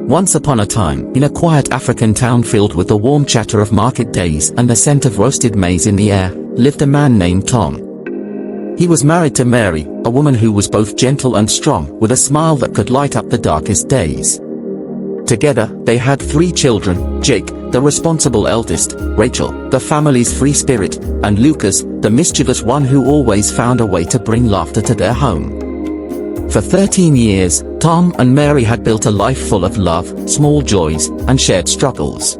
Once upon a time, in a quiet African town filled with the warm chatter of market days and the scent of roasted maize in the air, lived a man named Tom. He was married to Mary, a woman who was both gentle and strong, with a smile that could light up the darkest days. Together, they had 3 children: Jake, the responsible eldest; Rachel, the family's free spirit; and Lucas, the mischievous one who always found a way to bring laughter to their home. For 13 years, Tom and Mary had built a life full of love, small joys, and shared struggles.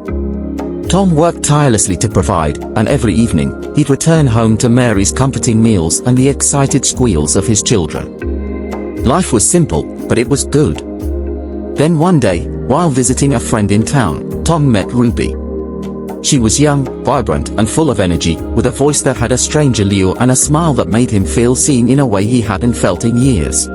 Tom worked tirelessly to provide, and every evening, he'd return home to Mary's comforting meals and the excited squeals of his children. Life was simple, but it was good. Then one day, while visiting a friend in town, Tom met Ruby. She was young, vibrant, and full of energy, with a voice that had a strange allure and a smile that made him feel seen in a way he hadn't felt in years.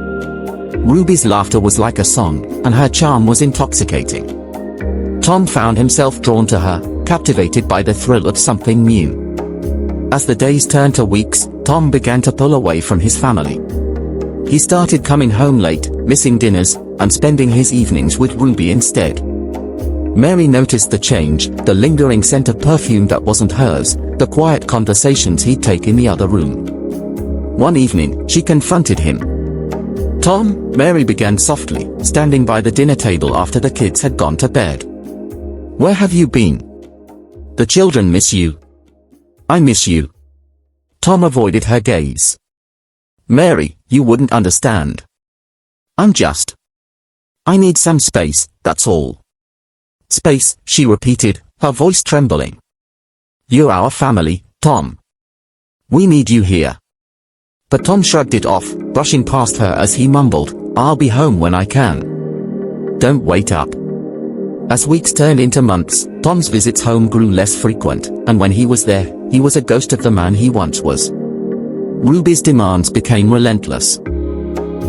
Ruby's laughter was like a song, and her charm was intoxicating. Tom found himself drawn to her, captivated by the thrill of something new. As the days turned to weeks, Tom began to pull away from his family. He started coming home late, missing dinners, and spending his evenings with Ruby instead. Mary noticed the change, the lingering scent of perfume that wasn't hers, the quiet conversations he'd take in the other room. One evening, she confronted him. "Tom," Mary began softly, standing by the dinner table after the kids had gone to bed. "Where have you been? The children miss you. I miss you." Tom avoided her gaze. "Mary, you wouldn't understand. I need some space, that's all." "Space," she repeated, her voice trembling. "You're our family, Tom. We need you here." But Tom shrugged it off, brushing past her as he mumbled, "I'll be home when I can. Don't wait up." As weeks turned into months, Tom's visits home grew less frequent, and when he was there, he was a ghost of the man he once was. Ruby's demands became relentless.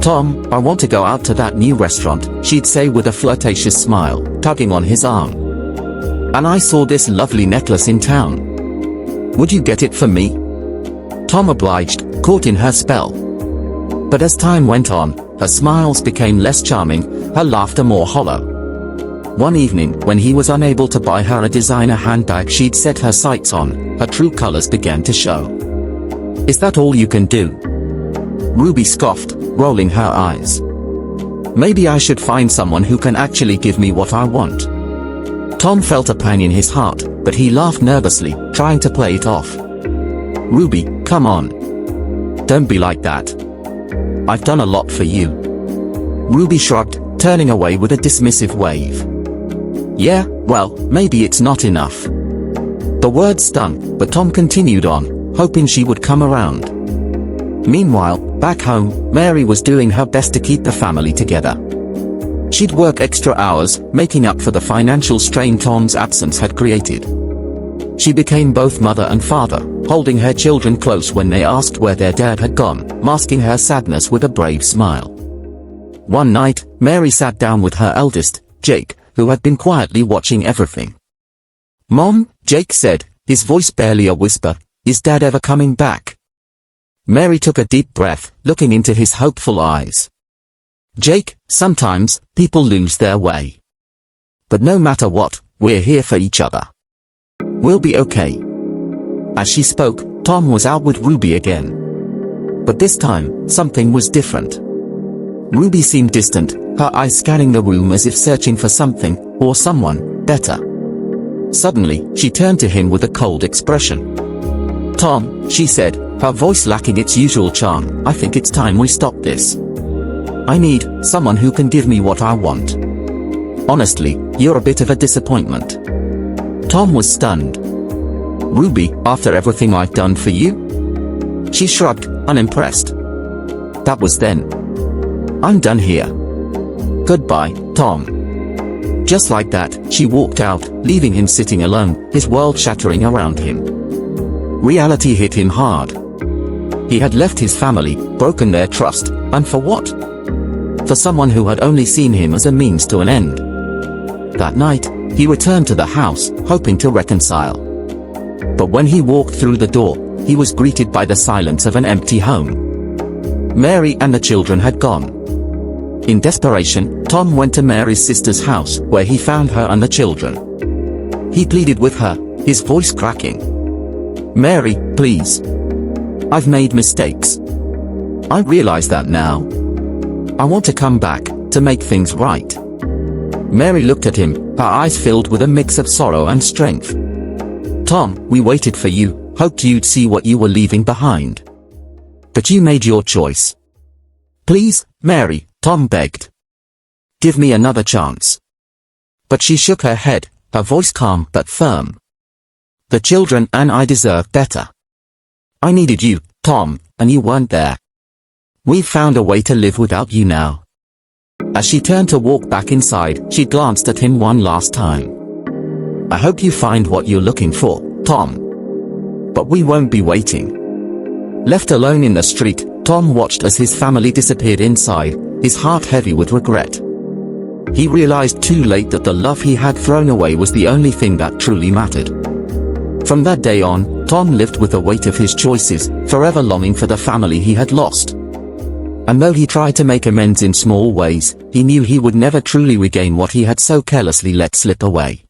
"Tom, I want to go out to that new restaurant," she'd say with a flirtatious smile, tugging on his arm. "And I saw this lovely necklace in town. Would you get it for me?" Tom obliged, caught in her spell. But as time went on, her smiles became less charming, her laughter more hollow. One evening, when he was unable to buy her a designer handbag she'd set her sights on, her true colors began to show. "Is that all you can do?" Ruby scoffed, rolling her eyes. "Maybe I should find someone who can actually give me what I want." Tom felt a pang in his heart, but he laughed nervously, trying to play it off. "Ruby, come on. Don't be like that. I've done a lot for you." Ruby shrugged, turning away with a dismissive wave. "Yeah, well, maybe it's not enough." The words stung, but Tom continued on, hoping she would come around. Meanwhile, back home, Mary was doing her best to keep the family together. She'd work extra hours, making up for the financial strain Tom's absence had created. She became both mother and father, holding her children close when they asked where their dad had gone, masking her sadness with a brave smile. One night, Mary sat down with her eldest, Jake, who had been quietly watching everything. "Mom," Jake said, his voice barely a whisper, "is Dad ever coming back?" Mary took a deep breath, looking into his hopeful eyes. "Jake, sometimes, people lose their way. But no matter what, we're here for each other. We'll be okay." As she spoke, Tom was out with Ruby again. But this time, something was different. Ruby seemed distant, her eyes scanning the room as if searching for something, or someone, better. Suddenly, she turned to him with a cold expression. "Tom," she said, her voice lacking its usual charm, "I think it's time we stop this. I need someone who can give me what I want. Honestly, you're a bit of a disappointment." Tom was stunned. "Ruby, after everything I've done for you?" She shrugged, unimpressed. "That was then. I'm done here. Goodbye, Tom." Just like that, she walked out, leaving him sitting alone, his world shattering around him. Reality hit him hard. He had left his family, broken their trust, and for what? For someone who had only seen him as a means to an end. That night, he returned to the house, hoping to reconcile. But when he walked through the door, he was greeted by the silence of an empty home. Mary and the children had gone. In desperation, Tom went to Mary's sister's house, where he found her and the children. He pleaded with her, his voice cracking. "Mary, please. I've made mistakes. I realize that now. I want to come back, to make things right." Mary looked at him, her eyes filled with a mix of sorrow and strength. "Tom, we waited for you, hoped you'd see what you were leaving behind. But you made your choice. Please, Mary," Tom begged. "Give me another chance." But she shook her head, her voice calm but firm. "The children and I deserve better. I needed you, Tom, and you weren't there. We've found a way to live without you now." As she turned to walk back inside, she glanced at him one last time. "I hope you find what you're looking for, Tom. But we won't be waiting." Left alone in the street, Tom watched as his family disappeared inside, his heart heavy with regret. He realized too late that the love he had thrown away was the only thing that truly mattered. From that day on, Tom lived with the weight of his choices, forever longing for the family he had lost. And though he tried to make amends in small ways, he knew he would never truly regain what he had so carelessly let slip away.